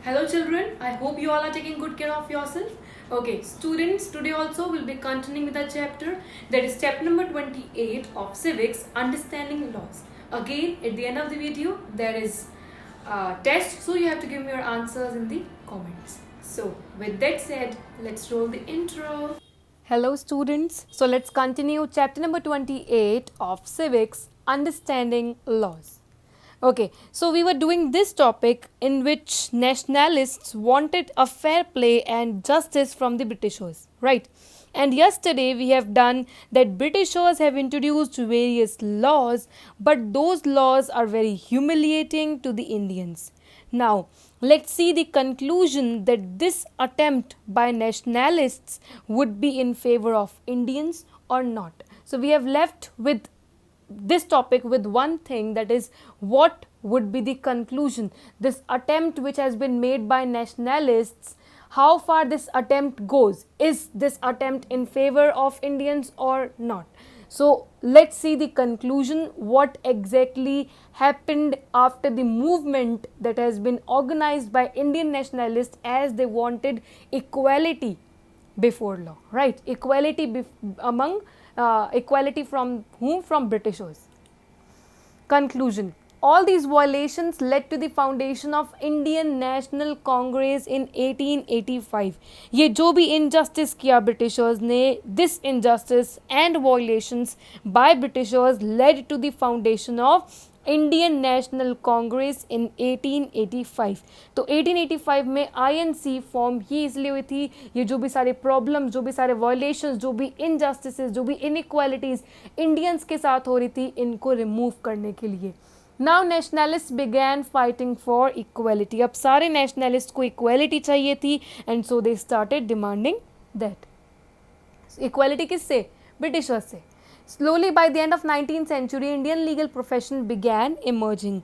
Hello children, I hope you all are taking good care of yourself. Okay, students, today also we'll be continuing with the chapter that is chapter number 28 of civics, understanding laws. Again, at the end of the video there is a test, so you have to give me your answers in the comments. So with that said, let's roll the intro. Hello students, so let's continue chapter number 28 of civics, understanding laws. Okay, so we were doing this topic in which nationalists wanted a fair play and justice from the Britishers, right? And yesterday we have done that Britishers have introduced various laws, but those laws are very humiliating to the Indians. Now, let's see the conclusion that this attempt by nationalists would be in favor of Indians or not. So, we have left with this topic with one thing, that is what would be the conclusion, this attempt which has been made by nationalists, how far this attempt goes, is this attempt in favor of Indians or not. So let's see the conclusion, what exactly happened after the movement that has been organized by Indian nationalists as they wanted equality before law, right? Equality among equality from whom? From Britishers. Conclusion: all these violations led to the foundation of Indian National Congress in 1885. ये जो भी injustice किया Britishers ने, this injustice and violations by Britishers led to the foundation of Indian National Congress in 1885. तो 1885 में INC form ही इसलिए हुई थी, ये जो भी सारे प्रॉब्लम्स, जो भी सारे वायलेशंस, जो भी इनजस्टिसेस, जो भी इनइक्वालिटीज़ इंडियंस के साथ हो रही थी, इनको रिमूव करने के लिए. Now nationalist began fighting for equality. अब सारे नेशनलिस्ट को इक्वालिटी चाहिए थी and so they started demanding that. Equality किससे? ब्रिटिशर्स से. Slowly by the end of 19th century, Indian legal profession began emerging.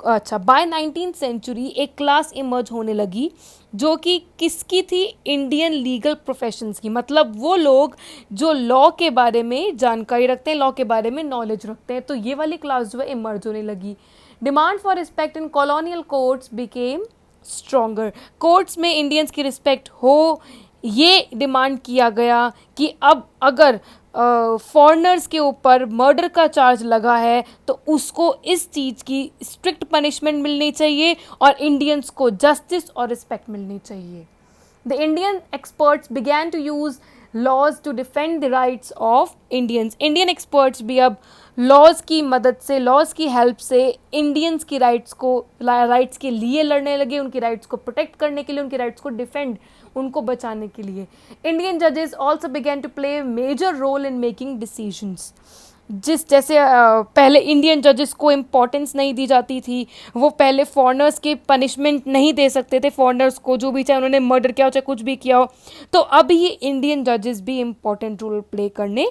अच्छा, बाय 19th सेंचुरी एक class emerge होने लगी जो कि किसकी थी? इंडियन लीगल प्रोफेशंस की. मतलब वो लोग जो लॉ के बारे में जानकारी रखते हैं, लॉ के बारे में नॉलेज रखते हैं. तो ये वाली क्लास जो है इमर्ज होने लगी. Demand for respect in colonial courts became stronger. Courts में इंडियंस की रिस्पेक्ट हो, ये डिमांड किया गया कि अब अगर फॉरेनर्स के ऊपर मर्डर का चार्ज लगा है तो उसको इस चीज़ की स्ट्रिक्ट पनिशमेंट मिलनी चाहिए और इंडियंस को जस्टिस और रिस्पेक्ट मिलनी चाहिए. The Indian experts began to use laws to defend the rights of Indians. Indian experts भी अब लॉज की मदद से, लॉज की हेल्प से इंडियंस की राइट्स के लिए लड़ने लगे, उनकी राइट्स को प्रोटेक्ट करने के लिए, उनकी राइट्स को डिफेंड, उनको बचाने के लिए. इंडियन जजेस also began to play major role in making decisions. जैसे पहले इंडियन जजेस को इम्पोर्टेंस नहीं दी जाती थी, वो पहले फॉरेनर्स के पनिशमेंट नहीं दे सकते थे फॉरेनर्स को, जो भी चाहे उन्होंने मर्डर किया हो चाहे कुछ भी किया हो. तो अब ये इंडियन जजेस भी इम्पोर्टेंट रोल प्ले करने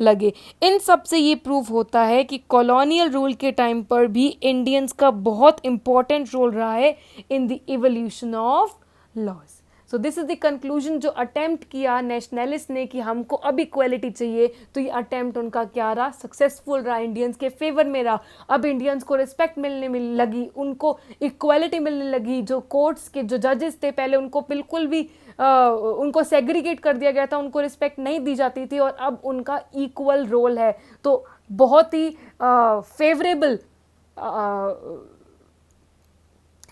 लगे. इन सब से ये प्रूव होता है कि कॉलोनियल रूल के टाइम पर भी इंडियंस का बहुत इम्पोर्टेंट रोल रहा है in the evolution of laws. So this is the conclusion. जो अटेम्प्ट किया नेशनलिस्ट ने कि हमको अब इक्वालिटी चाहिए, तो ये अटेम्प्ट उनका क्या रहा? सक्सेसफुल रहा, इंडियंस के फेवर में रहा. अब इंडियंस को रिस्पेक्ट मिलने लगी, उनको इक्वालिटी मिलने लगी. जो कोर्ट्स के जो जजेस थे पहले उनको बिल्कुल भी उनको सेग्रीगेट कर दिया गया था, उनको रिस्पेक्ट नहीं दी जाती थी, और अब उनका इक्वल रोल है. तो बहुत ही फेवरेबल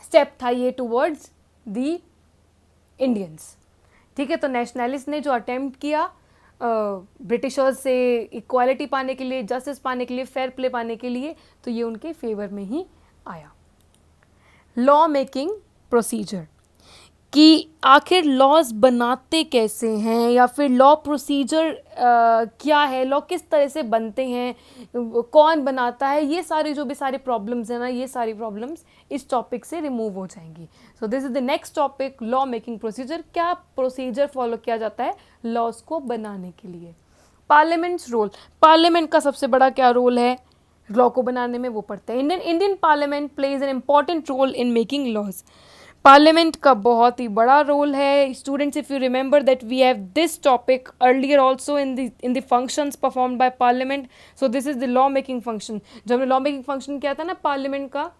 स्टेप था ये टूवर्ड्स दी इंडियंस. ठीक है, तो नेशनलिस्ट ने जो अटेम्प्ट किया ब्रिटिशर्स से इक्वालिटी पाने के लिए, जस्टिस पाने के लिए, फेयर प्ले पाने के लिए, तो ये उनके फेवर में ही आया. लॉ मेकिंग प्रोसीजर, कि आखिर लॉज बनाते कैसे हैं, या फिर लॉ प्रोसीजर क्या है, लॉ किस तरह से बनते हैं, कौन बनाता है, ये सारे जो भी सारे प्रॉब्लम्स हैं ना, ये सारी प्रॉब्लम्स इस टॉपिक से रिमूव हो जाएंगी. सो this is the next topic, law making procedure. क्या प्रोसीजर फॉलो किया जाता है लॉज को बनाने के लिए? पार्लियामेंट्स रोल, पार्लियामेंट का सबसे बड़ा क्या रोल है लॉ को बनाने में, वो पढ़ते हैं. Indian parliament plays an important role in making laws. Parliament का बहुत ही बड़ा रोल है. Students, if you remember that we have this topic earlier also in the functions performed by parliament. So this is the law making function. जब हमने law making function किया था ना पार्लियामेंट का,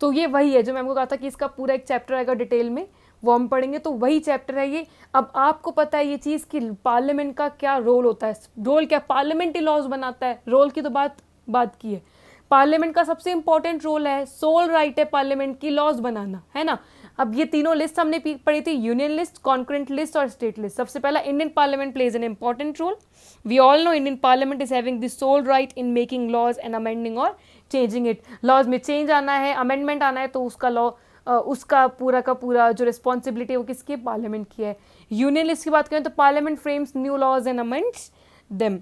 तो ये वही है जो मैं आपको कहा था कि इसका पूरा एक चैप्टर आएगा डिटेल में, वो हम पढ़ेंगे, तो वही चैप्टर है ये। अब आपको पता है ये चीज़ कि पार्लियामेंट का क्या रोल होता है, रोल क्या, पार्लियामेंट ही लॉज बनाता है, रोल की तो बात की है। पार्लियामेंट का सबसे इंपॉर्टेंट रोल है, सोल राइट है पार्लियामेंट की लॉज बनाना, है ना। अब ये तीनों लिस्ट हमने पढ़ी थी, यूनियन लिस्ट, कॉन्करेंट लिस्ट और स्टेट लिस्ट। सबसे पहला, Indian parliament plays an important role. We all know Indian parliament is having the sole right in making laws and amending और चेंजिंग इट। लॉज में change आना है, amendment आना है, तो उसका लॉ उसका पूरा का पूरा जो रिस्पॉन्सिबिलिटी है वो किसकी, पार्लियामेंट की है। यूनियन लिस्ट की बात करें तो parliament frames new laws and amends them.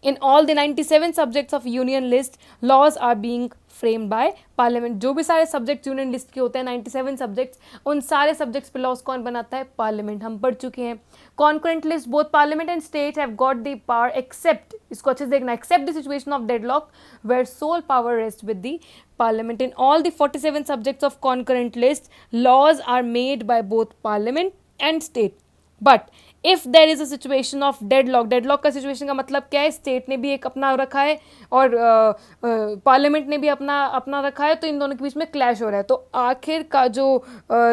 In all the 97 subjects of union list, laws are being framed by parliament. जो भी सारे subjects union list के होते हैं 97 subjects, उन सारे subjects पे laws कौन बनाता है, parliament। हम पढ़ चुके हैं। concurrent list, both parliament and state have got the power except, इसको अच्छे से देखना, except the situation of deadlock where sole power rests with the parliament. In all the 47 subjects of concurrent list, laws are made by both parliament and state. But if there is a situation of deadlock, deadlock का situation का मतलब क्या है, state ने भी एक अपना रखा है और पार्लियामेंट ने भी अपना रखा है, तो इन दोनों के बीच में क्लैश हो रहा है, तो आखिर का जो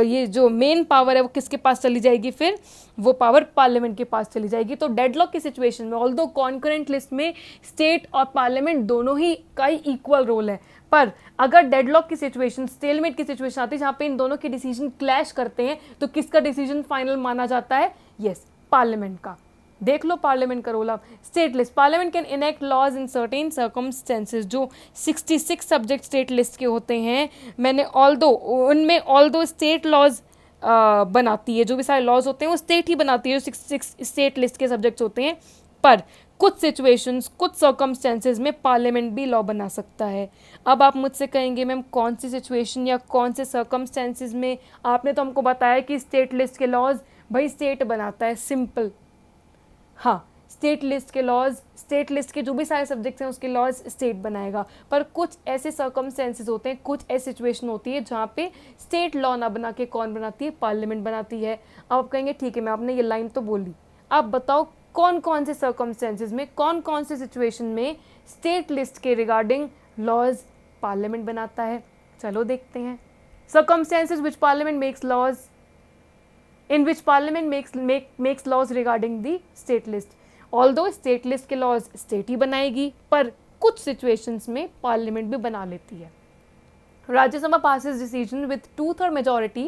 ये जो मेन पावर है वो किसके पास चली जाएगी, फिर वो पावर पार्लियामेंट के पास चली जाएगी। तो डेडलॉक की सिचुएशन में ऑल्दो कॉन्करेंट लिस्ट में स्टेट और पार्लियामेंट दोनों ही का ही इक्वल रोल है, पर अगर डेडलॉक की सिचुएशन, स्टेलमेट की सिचुएशन आती है जहाँ पे इन दोनों के डिसीजन क्लैश करते हैं, तो किसका डिसीजन फाइनल माना जाता है, यस, पार्लियामेंट का। देख लो पार्लियामेंट का रोल। आप state list, parliament can enact laws in certain circumstances. जो 66 सब्जेक्ट स्टेट लिस्ट के होते हैं, मैंने ऑल्दो स्टेट लॉज बनाती है, जो भी सारे लॉज होते हैं वो स्टेट ही बनाती है, जो 66 स्टेट लिस्ट के सब्जेक्ट्स होते हैं, पर कुछ सिचुएशंस, कुछ सर्कमस्टेंसेज में पार्लियामेंट भी लॉ बना सकता है। अब आप मुझसे कहेंगे मैम कौन सी सिचुएशन या कौन से सर्कमस्टेंसेज में, आपने तो हमको बताया कि स्टेट लिस्ट के लॉज भाई स्टेट बनाता है, सिंपल। हाँ, स्टेट लिस्ट के लॉज, स्टेट लिस्ट के जो भी सारे सब्जेक्ट्स हैं उसके लॉज स्टेट बनाएगा, पर कुछ ऐसे सर्कमस्टेंसेज होते हैं, कुछ ऐसी सिचुएशन होती है जहाँ पे स्टेट लॉ ना बना के कौन बनाती है, पार्लियामेंट बनाती है। अब आप कहेंगे ठीक है मैं, आपने ये लाइन तो बोली, आप बताओ कौन कौन से सर्कमस्टेंसेज में, कौन कौन से सिचुएशन में स्टेट लिस्ट के रिगार्डिंग लॉज पार्लियामेंट बनाता है। चलो देखते हैं। Circumstances which parliament makes laws, in which parliament makes laws regarding the state list. Although state list के laws state ही बनाएगी, पर कुछ situations में parliament भी बना लेती है। Rajya Sabha passes decision with 2/3 majority,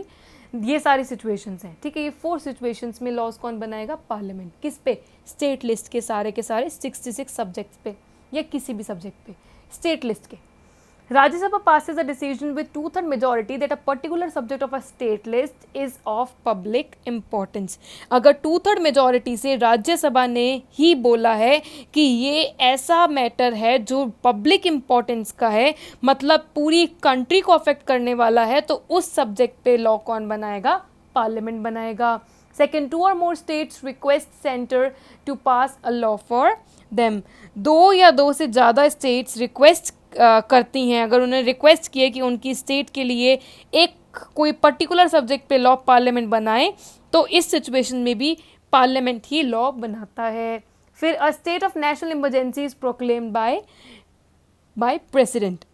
ये सारी situations हैं, ठीक है। ये 4 situations में laws कौन बनाएगा, parliament। किस पे, state list के सारे 66 subjects पे या किसी भी subject पे, state list के। Rajya passes a decision with 2/3 majority that a particular subject of a state list is of public importance. अगर 2/3 majority से राज्यसभा ने ही बोला है कि ये ऐसा मैटर है जो पब्लिक इम्पोर्टेंस का है, मतलब पूरी कंट्री को अफेक्ट करने वाला है, तो उस सब्जेक्ट पे लॉ कौन बनाएगा, पार्लियामेंट बनाएगा। Second, 2 or more states request center to pass a law for them. 2 या 2 से ज़्यादा स्टेट्स रिक्वेस्ट करती हैं, अगर उन्होंने रिक्वेस्ट किया कि उनकी स्टेट के लिए एक कोई पर्टिकुलर सब्जेक्ट पे लॉ पार्लियामेंट बनाए, तो इस सिचुएशन में भी पार्लियामेंट ही लॉ बनाता है। फिर a state of national emergency is proclaimed by president.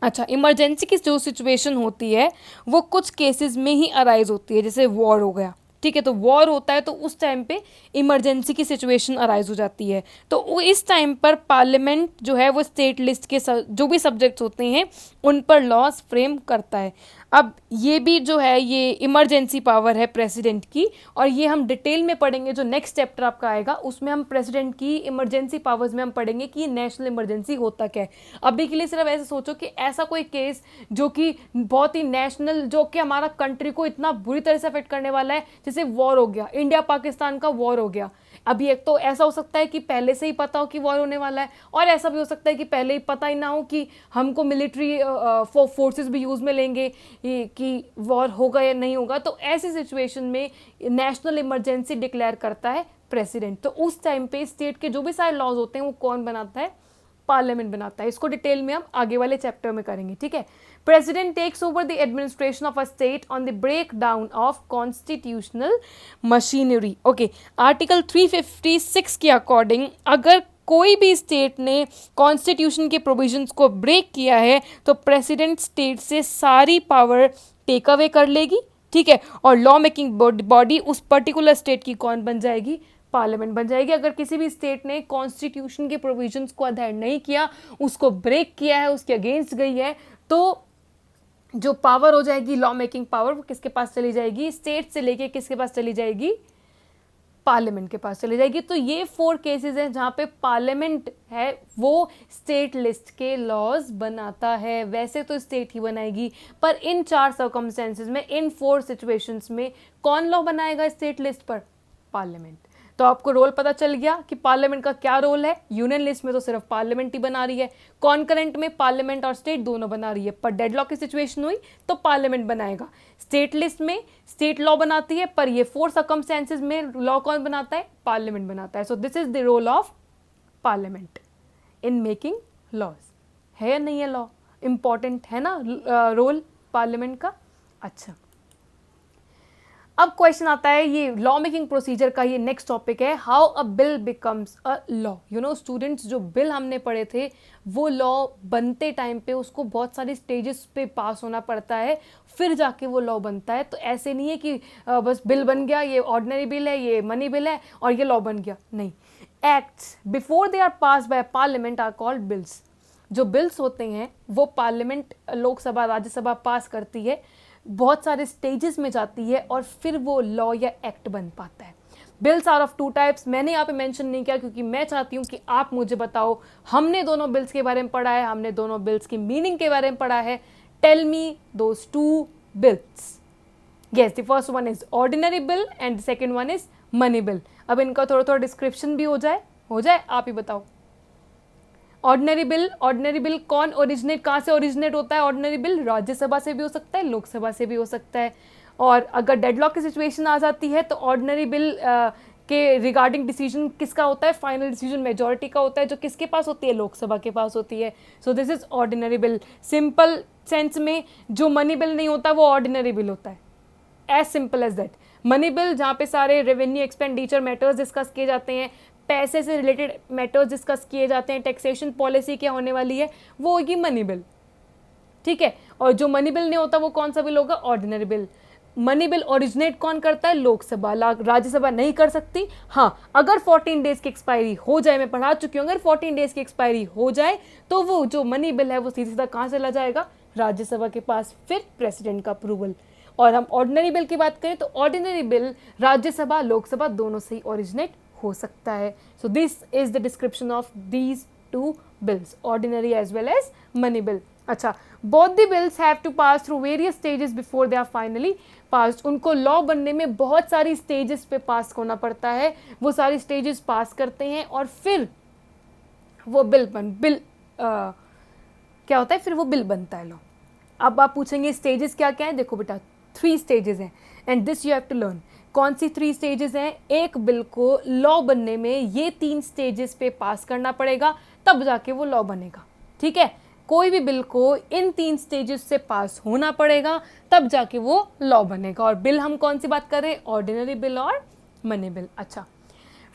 अच्छा, इमरजेंसी की जो सिचुएशन होती है वो कुछ केसेस में ही अराइज होती है, जैसे वॉर हो गया, ठीक है, तो वॉर होता है तो उस टाइम पे इमरजेंसी की सिचुएशन अराइज हो जाती है, तो वो इस टाइम पर पार्लियामेंट जो है वो स्टेट लिस्ट के जो भी सब्जेक्ट्स होते हैं उन पर लॉज फ्रेम करता है। अब ये भी जो है ये इमरजेंसी पावर है प्रेसिडेंट की, और ये हम डिटेल में पढ़ेंगे, जो नेक्स्ट चैप्टर आपका आएगा उसमें हम प्रेसिडेंट की इमरजेंसी पावर्स में हम पढ़ेंगे कि नेशनल इमरजेंसी होता क्या है। अभी के लिए सिर्फ ऐसे सोचो कि ऐसा कोई केस जो कि बहुत ही नेशनल, जो कि हमारा कंट्री को इतना बुरी तरह से अफेक्ट करने वाला है, जैसे वॉर हो गया, इंडिया पाकिस्तान का वॉर हो गया। अभी एक तो ऐसा हो सकता है कि पहले से ही पता हो कि वॉर होने वाला है, और ऐसा भी हो सकता है कि पहले ही पता ही ना हो कि हमको मिलिट्री फोर्सेस भी यूज़ में लेंगे कि वॉर होगा या नहीं होगा। तो ऐसी सिचुएशन में नेशनल इमरजेंसी डिक्लेयर करता है प्रेसिडेंट। तो उस टाइम पे स्टेट के जो भी सारे लॉज होते हैं वो कौन बनाता है, पार्लियामेंट बनाता है। इसको डिटेल में हम आगे वाले चैप्टर में करेंगे, ठीक है। President takes over the administration of a state on the break down of constitutional machinery. Okay, article 356 के अकॉर्डिंग अगर कोई भी स्टेट ने कॉन्स्टिट्यूशन के प्रोविजंस को ब्रेक किया है तो प्रेसिडेंट स्टेट से सारी पावर टेक अवे कर लेगी, ठीक है, और लॉ मेकिंग बॉडी उस पर्टिकुलर स्टेट की कौन बन जाएगी, पार्लियामेंट बन जाएगी। अगर किसी भी स्टेट ने कॉन्स्टिट्यूशन के प्रोविजंस को अडहेयर नहीं किया, उसको ब्रेक किया है, उसके अगेंस्ट गई है, तो जो पावर हो जाएगी लॉ मेकिंग पावर, वो किसके पास चली जाएगी, स्टेट से लेके किसके पास चली जाएगी, पार्लियामेंट के पास चली जाएगी। तो ये 4 केसेस हैं जहाँ पे पार्लियामेंट है वो स्टेट लिस्ट के लॉज बनाता है। वैसे तो स्टेट ही बनाएगी, पर इन 4 सर्कमस्टेंसेस में, इन 4 सिचुएशंस में कौन लॉ बनाएगा स्टेट लिस्ट पर, पार्लियामेंट। तो आपको रोल पता चल गया कि पार्लियामेंट का क्या रोल है। यूनियन लिस्ट में तो सिर्फ पार्लियामेंट ही बना रही है, कॉन्करेंट में पार्लियामेंट और स्टेट दोनों बना रही है, पर डेडलॉक की सिचुएशन हुई तो पार्लियामेंट बनाएगा। स्टेट लिस्ट में स्टेट लॉ बनाती है, पर ये 4 सर्कमस्टेंसेस में लॉ कौन बनाता है, पार्लियामेंट बनाता है। So this is the role of parliament in making laws. है या नहीं है लॉ, इंपॉर्टेंट है ना रोल पार्लियामेंट का। अच्छा, अब क्वेश्चन आता है, ये लॉ मेकिंग प्रोसीजर का ये नेक्स्ट टॉपिक है, how a bill becomes a law. You know students, जो बिल हमने पढ़े थे वो लॉ बनते टाइम पे उसको बहुत सारी स्टेजेस पे पास होना पड़ता है, फिर जाके वो लॉ बनता है। तो ऐसे नहीं है कि बस बिल बन गया, ये ऑर्डिनरी बिल है, ये मनी बिल है और ये लॉ बन गया, नहीं। Acts before they are pass by parliament are called bills. जो बिल्स होते हैं वो पार्लियामेंट, लोकसभा, राज्यसभा पास करती है, बहुत सारे स्टेजेस में जाती है और फिर वो लॉ या एक्ट बन पाता है। Bills are of 2 types. मैंने यहाँ पे मेंशन नहीं किया क्योंकि मैं चाहती हूँ कि आप मुझे बताओ, हमने दोनों बिल्स के बारे में पढ़ा है, हमने दोनों बिल्स की मीनिंग के बारे में पढ़ा है। Tell me those 2 bills. Yes, the first one is ordinary bill and the second one is money bill. अब इनका थोड़ा थोड़ा डिस्क्रिप्शन भी हो जाए, आप ही बताओ। ऑर्डिनरी बिल कौन ओरिजिनेट, कहाँ से ओरिजिनेट होता है ऑर्डिनरी बिल? राज्यसभा से भी हो सकता है, लोकसभा से भी हो सकता है। और अगर डेडलॉक की सिचुएशन आ जाती है तो ऑर्डिनरी बिल के रिगार्डिंग डिसीजन किसका होता है? फाइनल डिसीजन मेजॉरिटी का होता है, जो किसके पास होती है? लोकसभा के पास होती है। So this is ordinary bill. Simple sense में जो मनी बिल नहीं होता वो ऑर्डिनरी बिल होता है, as simple as that. Money bill जहाँ पे सारे रेवेन्यू एक्सपेंडिचर मैटर्स डिस्कस किए जाते हैं, पैसे से रिलेटेड मैटर्स डिस्कस किए जाते हैं, टैक्सेशन पॉलिसी क्या होने वाली है, वो होगी मनी बिल, ठीक है। और जो मनी बिल नहीं होता वो कौन सा बिल होगा? Ordinary bill. Money bill originate कौन करता है? लोकसभा, राज्यसभा नहीं कर सकती। हाँ, अगर 14 डेज की एक्सपायरी हो जाए, मैं पढ़ा चुकी हूँ, अगर 14 डेज की एक्सपायरी हो जाए तो वो जो मनी बिल है वो सीधा सीधा कहाँ चला जाएगा? राज्यसभा के पास, फिर प्रेसिडेंट का अप्रूवल। और हम ऑर्डिनरी बिल की बात करें तो ऑर्डिनरी बिल राज्यसभा, लोकसभा दोनों से ही ओरिजिनेट हो सकता है। So this is the description of these 2 bills, ordinary as well as money bill. अच्छा, both the bills have to pass through various stages before they are finally passed. उनको law बनने में बहुत सारी स्टेजेस पे पास होना पड़ता है, वो सारी स्टेजेस पास करते हैं और फिर वो क्या होता है? फिर वो बिल बनता है लॉ। अब आप पूछेंगे स्टेजेस क्या क्या है? देखो बेटा, 3 स्टेजेस हैं and this you have to learn. कौन सी 3 स्टेजेस हैं? एक बिल को लॉ बनने में ये 3 स्टेजेस पे पास करना पड़ेगा, तब जाके वो लॉ बनेगा, ठीक है। कोई भी बिल को इन 3 स्टेजेस से पास होना पड़ेगा, तब जाके वो लॉ बनेगा। और बिल हम कौन सी बात कर रहे हैं? ऑर्डिनरी बिल और मनी बिल। अच्छा,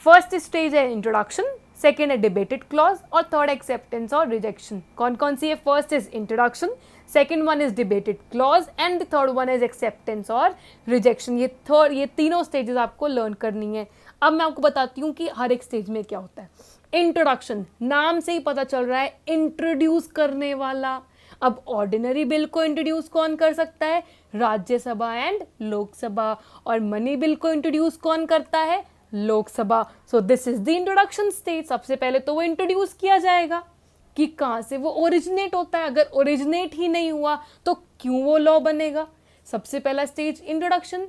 फर्स्ट स्टेज है इंट्रोडक्शन, सेकेंड है डिबेटेड क्लॉज और थर्ड एक्सेप्टेंस और रिजेक्शन। कौन कौन सी है? First is introduction, second one is debated clause and the third one is acceptance और रिजेक्शन। ये तीनों स्टेजेस आपको लर्न करनी है। अब मैं आपको बताती हूँ कि हर एक स्टेज में क्या होता है। इंट्रोडक्शन, नाम से ही पता चल रहा है, इंट्रोड्यूस करने वाला। अब ऑर्डिनरी बिल को इंट्रोड्यूस कौन कर सकता है? राज्यसभा एंड लोकसभा। और मनी बिल को इंट्रोड्यूस कौन करता है? लोकसभा। सो this is the introduction stage. सबसे पहले तो वो इंट्रोड्यूस किया जाएगा कि कहाँ से वो ओरिजिनेट होता है। अगर ओरिजिनेट ही नहीं हुआ तो क्यों वो लॉ बनेगा? सबसे पहला stage introduction.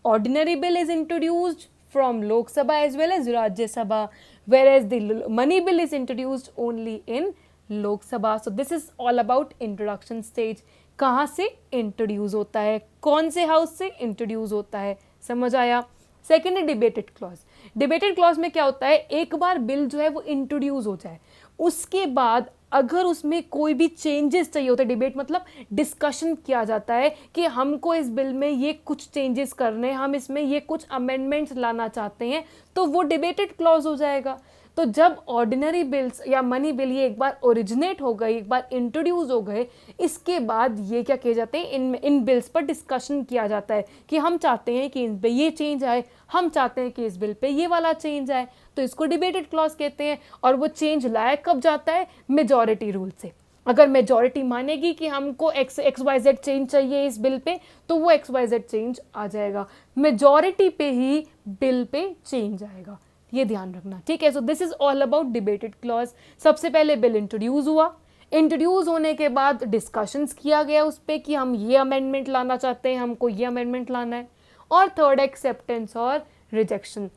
Ordinary bill is introduced from Lok Sabha as well as Rajya Sabha, whereas the money bill is introduced only in Lok Sabha. So this is all about introduction stage. कहाँ से इंट्रोड्यूस होता है, कौन से हाउस से इंट्रोड्यूस होता है, समझ आया। सेकेंड है डिबेटेड क्लॉज। डिबेटेड क्लॉज में क्या होता है? एक बार बिल जो है वो इंट्रोड्यूस हो जाए, उसके बाद अगर उसमें कोई भी चेंजेस चाहिए होते हैं, डिबेट मतलब डिस्कशन किया जाता है कि हमको इस बिल में ये कुछ चेंजेस करने हैं, हम इसमें ये कुछ अमेंडमेंट्स लाना चाहते हैं, तो वो डिबेटेड क्लॉज हो जाएगा। तो जब ऑर्डिनरी बिल्स या मनी बिल ये एक बार ओरिजिनेट हो गए, एक बार इंट्रोड्यूस हो गए, इसके बाद ये क्या किए जाते हैं, इन बिल्स पर डिस्कशन किया जाता है कि हम चाहते हैं कि इन पे ये चेंज आए, हम चाहते हैं कि इस बिल पे ये वाला चेंज आए, तो इसको डिबेटेड क्लॉज कहते हैं। और वो चेंज लाया कब जाता है, मेजॉरिटी रूल से। अगर मेजॉरिटी मानेगी कि हमको XYZ चेंज चाहिए इस बिल पे, तो वो XYZ चेंज आ जाएगा, मेजॉरिटी पे ही बिल पे चेंज आएगा, ये ध्यान रखना, ठीक है। So this is all about debated clause. सबसे पहले बिल इंट्रोड्यूस हुआ, इंट्रोड्यूस होने के बाद डिस्कशंस किया गया उस पर कि हम ये अमेंडमेंट लाना चाहते हैं, हमको ये अमेंडमेंट लाना है। और थर्ड, एक्सेप्टेंस और रिजेक्शन,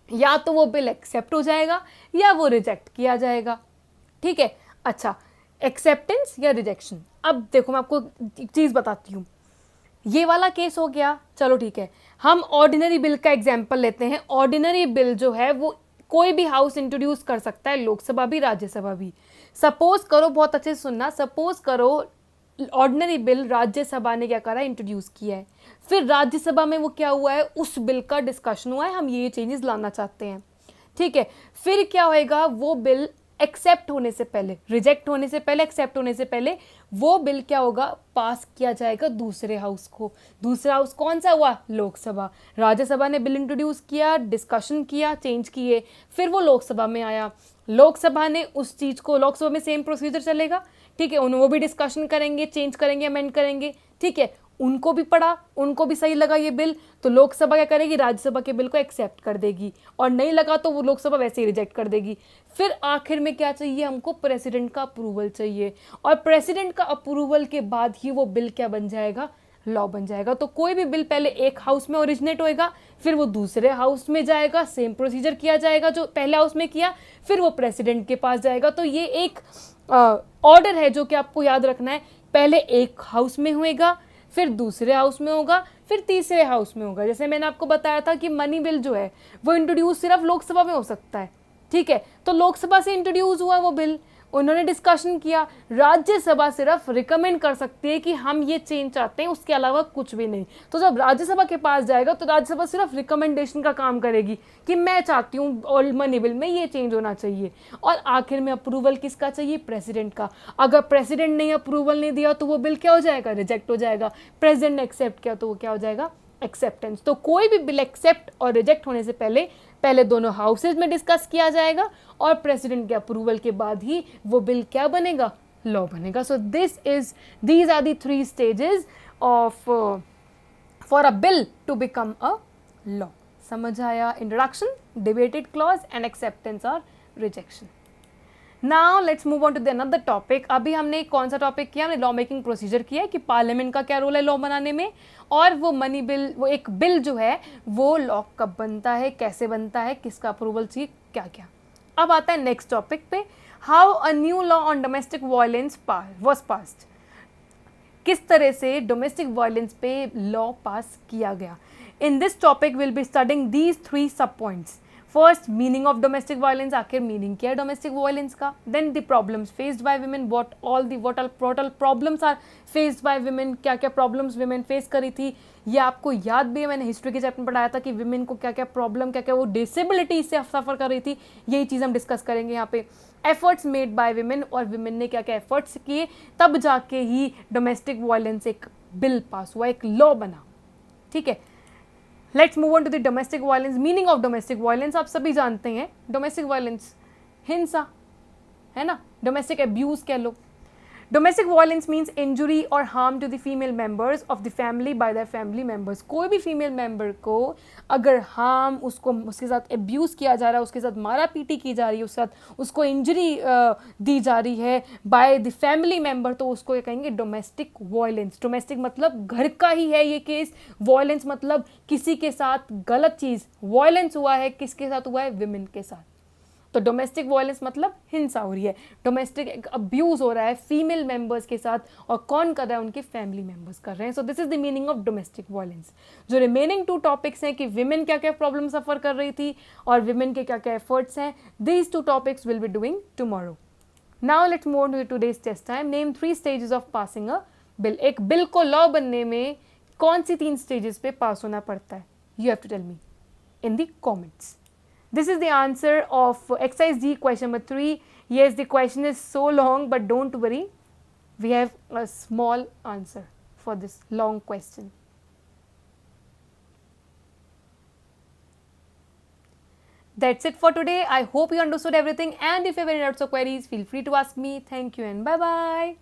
या तो वो बिल एक्सेप्ट हो जाएगा या वो रिजेक्ट किया जाएगा, ठीक है। अच्छा, एक्सेप्टेंस या रिजेक्शन। अब देखो मैं आपको एक चीज़ बताती हूँ, ये वाला केस हो गया, चलो ठीक है। हम ऑर्डिनरी बिल का एग्जाम्पल लेते हैं। ऑर्डिनरी बिल जो है वो कोई भी हाउस इंट्रोड्यूस कर सकता है, लोकसभा भी राज्यसभा भी। सपोज करो, बहुत अच्छे से सुनना, सपोज करो ऑर्डिनरी बिल राज्यसभा ने क्या करा, इंट्रोड्यूस किया है, फिर राज्यसभा में वो क्या हुआ है, उस बिल का डिस्कशन हुआ है, हम ये चेंजेस लाना चाहते हैं, ठीक है। फिर क्या होएगा, वो बिल एक्सेप्ट होने से पहले, रिजेक्ट होने से पहले, एक्सेप्ट होने से पहले वो बिल क्या होगा, पास किया जाएगा दूसरे हाउस को। दूसरा हाउस कौन सा हुआ, लोकसभा। राज्यसभा ने बिल इंट्रोड्यूस किया, डिस्कशन किया, चेंज किए, फिर वो लोकसभा में आया। लोकसभा ने उस चीज को, लोकसभा में सेम प्रोसीजर चलेगा, ठीक है, वो भी डिस्कशन करेंगे, चेंज करेंगे, अमेंड करेंगे, ठीक है। उनको भी पढ़ा, उनको भी सही लगा ये बिल, तो लोकसभा क्या करेगी, राज्यसभा के बिल को एक्सेप्ट कर देगी, और नहीं लगा तो वो लोकसभा वैसे ही रिजेक्ट कर देगी। फिर आखिर में क्या चाहिए हमको, प्रेसिडेंट का अप्रूवल चाहिए, और प्रेसिडेंट का अप्रूवल के बाद ही वो बिल क्या बन जाएगा, लॉ बन जाएगा। तो कोई भी बिल पहले एक हाउस में ओरिजिनेट होएगा, फिर वो दूसरे हाउस में जाएगा, सेम प्रोसीजर किया जाएगा जो पहले हाउस में किया, फिर वो प्रेसिडेंट के पास जाएगा। तो ये एक ऑर्डर है जो कि आपको याद रखना है, पहले एक हाउस में होएगा, फिर दूसरे हाउस में होगा, फिर तीसरे हाउस में होगा। जैसे मैंने आपको बताया था कि मनी बिल जो है वो इंट्रोड्यूस सिर्फ लोकसभा में हो सकता है, ठीक है। तो लोकसभा से इंट्रोड्यूस हुआ वो बिल, उन्होंने डिस्कशन किया, राज्यसभा सिर्फ रिकमेंड कर सकती है कि हम ये चेंज चाहते हैं, उसके अलावा कुछ भी नहीं। तो जब राज्यसभा के पास जाएगा तो राज्यसभा सिर्फ रिकमेंडेशन का काम करेगी कि मैं चाहती हूँ और मनी बिल में ये चेंज होना चाहिए, और आखिर में अप्रूवल किसका चाहिए, प्रेसिडेंट का। अगर प्रेसिडेंट ने अप्रूवल नहीं दिया तो वो बिल क्या हो जाएगा, रिजेक्ट हो जाएगा। प्रेसिडेंट ने एक्सेप्ट किया तो वो क्या हो जाएगा, एक्सेप्टेंस। तो कोई भी बिल एक्सेप्ट और रिजेक्ट होने से पहले दोनों हाउसेज में डिस्कस किया जाएगा, और प्रेसिडेंट के अप्रूवल के बाद ही वो बिल क्या बनेगा, लॉ बनेगा। So these are the 3 stages of for a bill to become a law. समझ आया, introduction, debated clause and acceptance और rejection. Now let's move on to the another topic. अभी हमने कौन सा टॉपिक किया, हमने लॉ मेकिंग प्रोसीजर किया कि पार्लियामेंट का क्या रोल है लॉ बनाने में, और वो मनी बिल, वो एक बिल जो है वो लॉ कब बनता है, कैसे बनता है, किसका अप्रूवल चाहिए, क्या क्या। अब आता है नेक्स्ट टॉपिक पे, how a new law on domestic violence was passed. किस तरह से डोमेस्टिक वायलेंस पे लॉ पास किया गया। In this topic will be studying these 3 sub points. First, meaning of domestic violence, आखिर मीनिंग क्या है डोमेस्टिक वायलेंस का। Then the problems faced by women, what all problems are faced by women, क्या क्या problems women face करी थी, ये आपको याद भी है, मैंने हिस्ट्री के चैप्टर में पढ़ाया था कि वुमेन को क्या क्या प्रॉब्लम, क्या क्या वो डिसेबिलिटी से सफ़र कर रही थी, यही चीज़ हम डिस्कस करेंगे यहाँ पे। एफर्ट्स मेड बाय वुमेन, और वुमेन ने क्या क्या एफर्ट्स किए, तब जाके ही डोमेस्टिक वायलेंस एक बिल पास हुआ, एक लॉ बना, ठीक है। Let's move on to the domestic violence. Meaning of domestic violence आप सभी जानते हैं, डोमेस्टिक वायलेंस हिंसा है ना, डोमेस्टिक अब्यूज कह लो। डोमेस्टिक वायलेंस मीन्स इंजुरी और harm to the female members of the family by the family members. कोई भी फीमेल मेंबर को अगर हार्म, उसके साथ अब्यूज़ किया जा रहा है, उसके साथ मारा पीटी की जा रही है, उसके साथ उसको इंजरी दी जा रही है बाय द फैमिली मेंबर, तो उसको ये कहेंगे डोमेस्टिक वायलेंस। डोमेस्टिक मतलब घर का ही है ये केस, वायलेंस मतलब किसी के साथ गलत चीज़, वायलेंस हुआ है, किसके साथ हुआ है, विमेन के साथ। तो डोमेस्टिक वायलेंस मतलब हिंसा हो रही है, डोमेस्टिक अब्यूज हो रहा है फीमेल मेंबर्स के साथ, और कौन कर रहा है, उनके फैमिली मेंबर्स कर रहे हैं। सो this is the meaning of domestic violence. जो रिमेनिंग 2 टॉपिक्स हैं कि विमेन क्या क्या प्रॉब्लम सफर कर रही थी और विमेन के क्या क्या एफर्ट्स हैं, these 2 topics will be doing tomorrow. Now let's move on to today's test time. Name 3 stages of passing a bill. एक बिल को लॉ बनने में कौन सी 3 स्टेजेस पे पास होना पड़ता है, you have to tell me in the comments. This is the answer of exercise D, question number 3. Yes, the question is so long, but don't worry, we have a small answer for this long question. That's it for today. I hope you understood everything, and if you have any doubts or queries, feel free to ask me. Thank you and bye bye.